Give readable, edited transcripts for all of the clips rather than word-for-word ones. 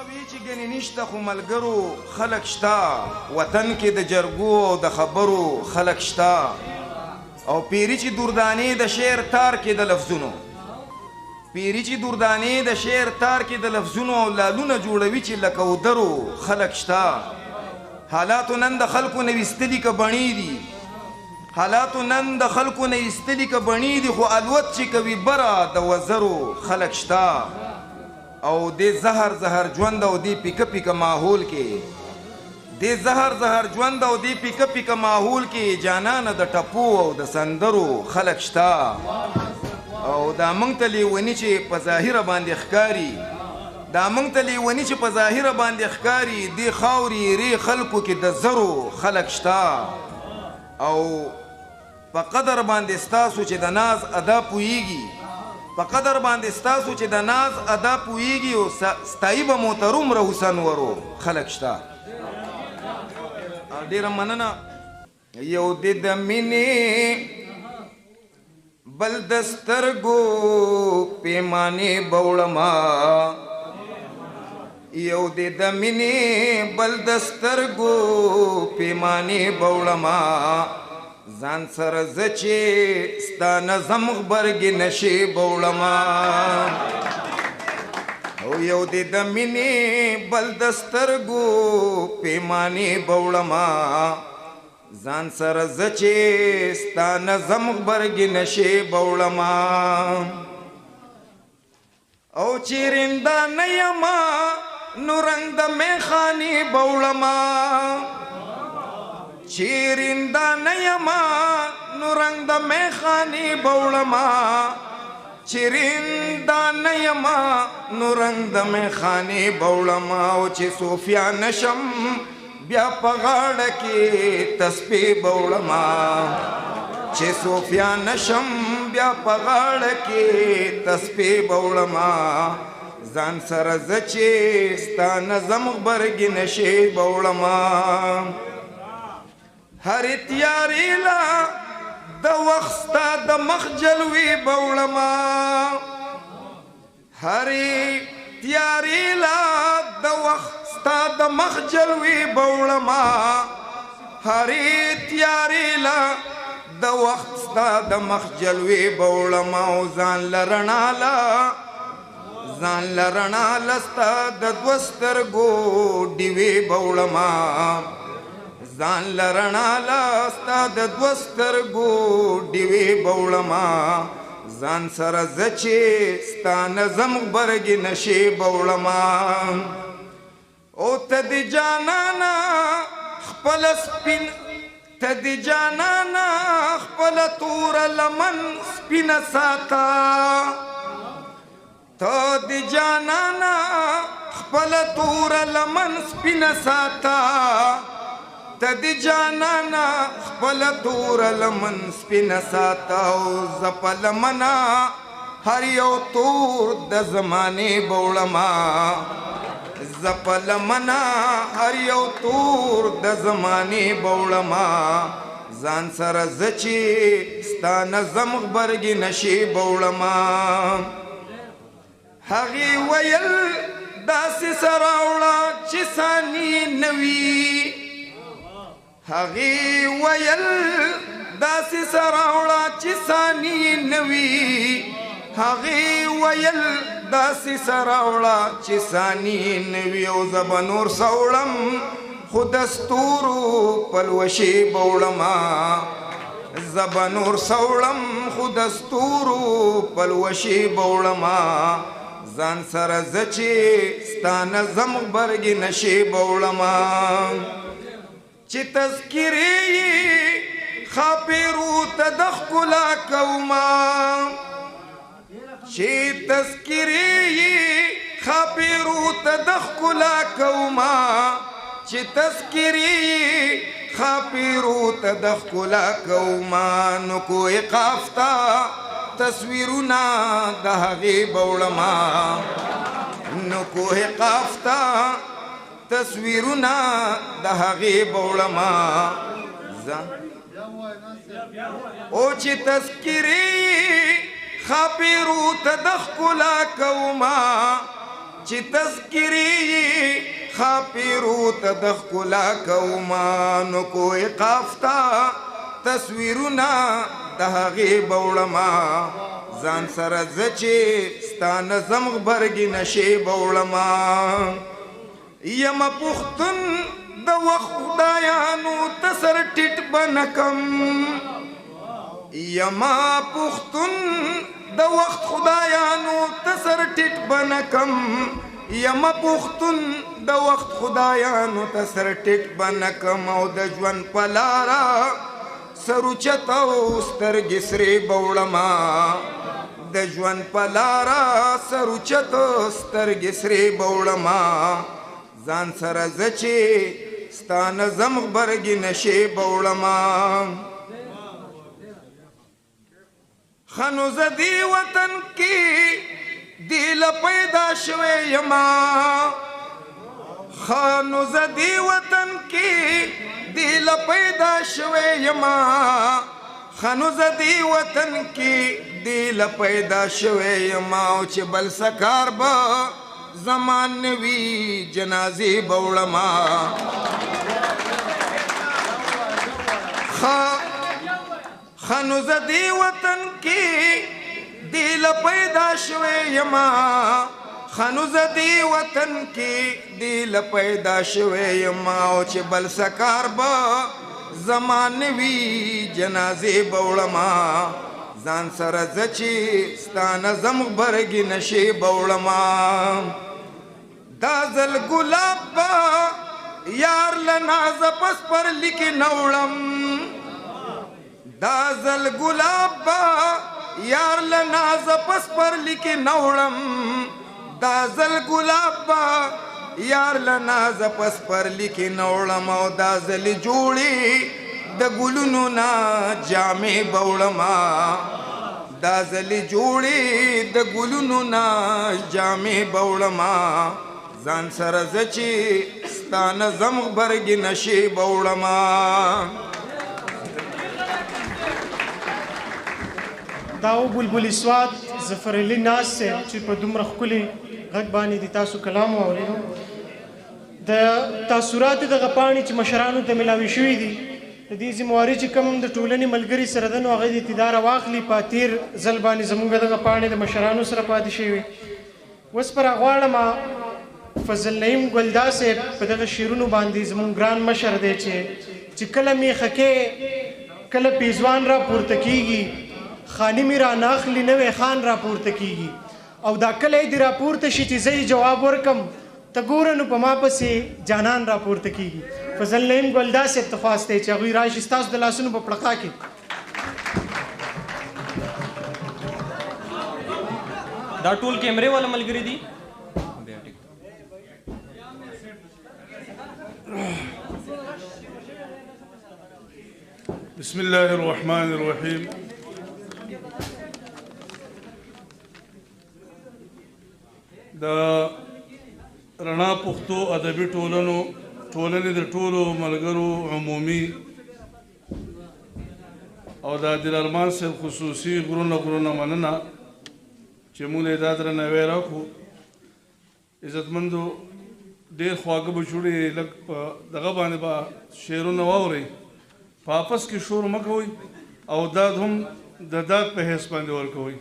وی چې ګنې نشته خو ملګرو خلک شته وطن کې د جرګو او د خبرو خلک شته او پیری چې دوردانې د شعر تار کې د لفظونو پیری چې دوردانې د شعر تار کې د لفظونو او لالونه جوړوي چې لکه ودرو خلک شته حالاتو نن د خلکو نه ویستلي که بڼې دي حالاتو نن د خلکو نه ایستلي که بڼې دي خو الوت چې کوي بره د وزرو خلک شته او دې زهر ژوند او دې پیکه پیکه ماحول کې دې زهر ژوند او دې پیکه پیکه ماحول کې جانانه د ټپو او د سندرو خلک شته او دا موږ ته لیوني چې په ظاهره باندې ښکاري دا موږ ته لیوني چې په ظاهره باندې ښکاري دې خاورې ری خلکو کې د زرو خلک شته او په قدر باندې ستاسو چې د ناز ادا پوهیږي په قدر باندې ستاسو چې د ناز ادا پوهیږي او ستایي به مو تر عمره حسن ورو خلک شته ډېره مننه یو دې د مینې بل د سترګو پیمانې بوړما یو دې د مینې بل د سترګو پیمانې بوړما ځان سره زه چې ستا نظم غبرګې نشې بوړما او یو دې د مینې بل د سترګو پیمانې بوړما ځان سره زه چې ستا نظم غبرګې نشې بوړما او چې رنده نه یما نو رنګ د میخانې بوړما چې رنده نه یما نو رنګ د میخانې بوړما چې رنده نه یما نو رنګ د میخانې بوړما او چې صوفیا نشم بیا په غاړه کې تسبیح بوړما چې صوفیا نشم بیا په غاړه کې تسبیح بوړما ځان سره زه چې ستا نظم غبرګې نشې بوړما هرې تیارې لا د وخت ستا د مخ جلوې بوړما هرې تیارې لا د وخت ستا د مخ جلوې بوړما هرې تیارې لا د وخت ستا د مخ جلوې بوړما او ځان لرنا لستا د دوه سترګو ډیوې بوړما ځان لرنا لستا د دوه سترګو ډیوې بوړما ځان سره زه چې ستا نظم غبرګې نشې بوړما او ته د جانانا خپل سپین ته د جانانا خپل تور لمن سپینه ساته ته د جانانا خپل تور لمن سپینه ساته ته د جانانا خپل تور لمن سپینه ساته او زه په لمنه هر یو تور د زمانې بوړما زه په لمنه هر یو تور د زمانې بوړما ځان سره زه چې ستا نظم غبرګې نشې بوړما هغې ویل داسې سره وړه چې ثاني نه وي هغې ویل داسې سره وړه چې ثاني نه وي هغې ویل داسې سره وړه چې ثاني نه وي او زه به نور څه وړم خو د ستورو پلوشې بوړما زه به نور څه وړم خو د ستورو پلوشې بوړما ځان سره زه چې ستا نظم غبرګې نشې بوړما چې تذکرې یې خاپیرو ته د ښکلا کوما چې تذکرې یې خاپیرو ته د ښکلا کوما چې تذکرې یې خاپیرو ته د ښکلا کوما نو کوی قافتا تصویرونه د هغې بوړما نو کوه قافتا تصویرونه د هغې بوړما او چې تذکرې خاپیرو ته د ښکلا کوما چې تذکری خاپیرو ته د ښکلا کوما نو کوی قافتا تصویرونه د هغې به وړمه ځان سره زه چې ستا نظم غبرګې نشې به وړمه یمه پښتون د وخت خدایانو ته سر ټیټ به نه کم یما پښتون د وخت خدایانو ته سر ټیټ به نه کم یما پښتون د وخت خدایانو ته سر ټیټ به نه کم او د ژوند په لاره سر اوچت او سترګې سرې به وړمه د ژوند په لاره سر اوچت سترګې سرې به وړمه ځان سره زه چې ستا نظم غبرګې نشې به وړمه ښه نو زه دې وطن کې دې له پیدا شوی یما ښه نو زه دې وطن کې دې له پیدا شوی یما ښه نو زه دې وطن کې دې له پیدا شوی یما او چې بل څه کار به زمان نه وي جنازې به وړمه ښه نو زه دې وطن کې دې له پیدا شوی یما ښه نو زه دې وطن کې دې له پیدا شوی یما او چې بل څه کار به زمان نه وي جنازې به وړمه ځان سره زه چې ستا نظم غبرګې نشې به وړمه دا ځل ګلاب به یار له نازه په سپرلي کې نه وړم دا ځل ګلاب به یار له نازه په سپرلي کې نه وړم دا ځل ګلاب به یار له نازه په سپرلي کې نه وړم او دا ځلې جوړې د ګلونو نه جامې به وړمه دا ځلې جوړې د ګلونو نه جامې به وړمه ځان سره زه چې ستا نظم غبرګې نشې به وړمه دا و بلبل سواد ظفر علي ناز صاحب چې په دومره ښکلي غږ باندې د تاسو کلام واورېدو د تاثرات دغه پاڼې چې مشرانو ته میلاوي شوي دي د دې ذمواري چې کوم د ټولنې ملګري سره ده نو هغه د اقتدار واخلي په تېر ځل باندې زموږ دغه پاڼې د مشرانو سره پاتې شوي اوس پر غواړم فضل نعیم ګلدا صاحب په دغه شعرونو باندې زموږ ګران مشر دی چې کله میخکې کله پیزوان را پورته کیږي خاني مې را ناخلي نوی خان را پورته کیږي او دا کله دې را پورته شي چې زه جواب ورکم ته ګوره نو په ما پسې جانان را پورته کیږي فضل نعیم ګلدا صاحب ته خواست دی چې هغوی راشي ستاسو د لاسونو په پړقا کې دا ټول کیمرې والا ملګري دي بسم الله الرحمن الرحیم د رڼا پښتو ادبي ټولنې د ټولو ملګرو عمومي او د عادل ارمان صاحب خصوصي غرونه مننه چې موږ دا درناوی راکړو عزتمندو ډېر خواږه به جوړې لږ په دغه باندې به شعرونه واورئ په آپس کې شور مه کوئ او داد هم د داد په حیث باندې ورکوئ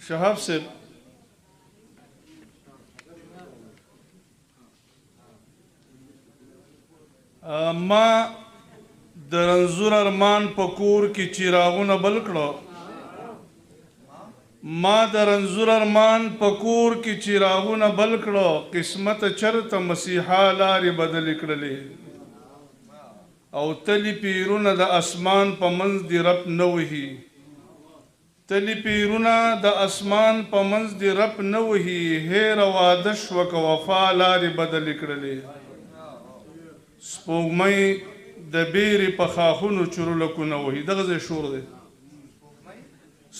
شهاب صاحب ما د رنځور ارمان په کور کې چراغونه بل کړه ما د رنځور ارمان په کور کې چراغونه بل کړه قسمت چرته مسیحا لارې بدلې کړلې او تلی پیرونه د اسمان په منځ دی رب نه وهي تلی پیرونه د اسمان په منځ دی رب نه وهي هیره واده شوه که وفا لارې بدلې کړلې سپوږمۍ د بیرې په خاښونو چورلکونه وهي دغه ځای شور دی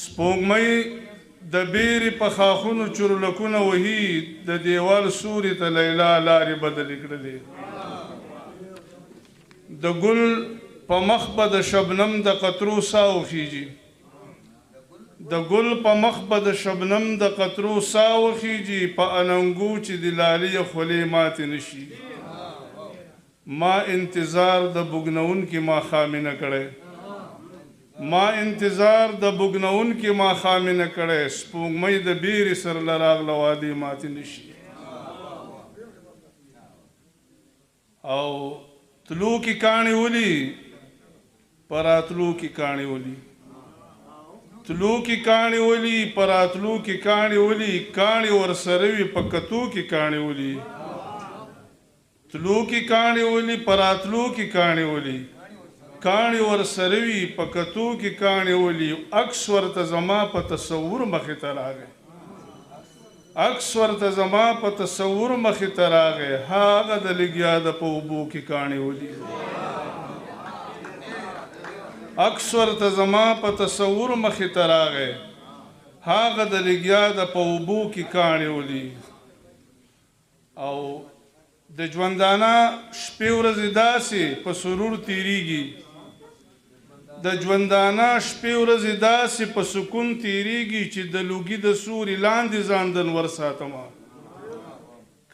سپوږمۍ د بیرې په خاښونو چورلکونه وهي د دیوال سوري ته لیلا لارې بدلې کړلې د ګل په مخ به د شبنم د قطرو سا وخیږي د ګل په مخ به د شبنم د قطرو ساه وخیږي په اننګو چې د لالي خولې ماتې نشي ما انتظار د بوګنونکي ماښامې نه کړی ما انتظار د بوګنونکي ماښامې نه کړی سپوږمۍ د بیرې سر له راغله وادي ماتې نشي او تلو کې کاڼې ولي په راتلو کې کاڼې ولي تلو کې کاڼې ولي په راتلو کې کاڼې ولي کاڼې ورسره وي په کتو کې کاڼې ولي تلو کې کاڼې ولي په راتلو کې کاڼې ولي کاڼې ورسره وي په کتو کې کاڼې ولي عکس ورته زما په تصور مخې ته راغی عکس ورته زما په تصور مخې ته راغی هغه د لګیا د په اوبو کې کاڼې ولي عکس ورته زما په تصور مخې ته راغی هغه د لګیا د په اوبو کې کاڼې ولي او د ژوندانه شپې ورځې داسې په سرور تیریږي د ژوندانه شپې ورځې داسې په سکون تیریږي چې د لوګي د سوري لاندې ځان دنور ساتمه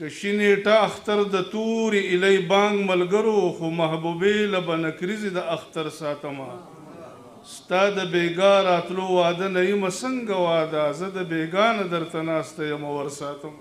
که شي نیټه اختر د تورې الی بانګ ملګرو خو محبوبې له بنکریزې د اختر ساتمه ستا د بېګا راتلو واده نه یمه څنګه واده زه د بېګا نه درته ناسته یمه ور ساتم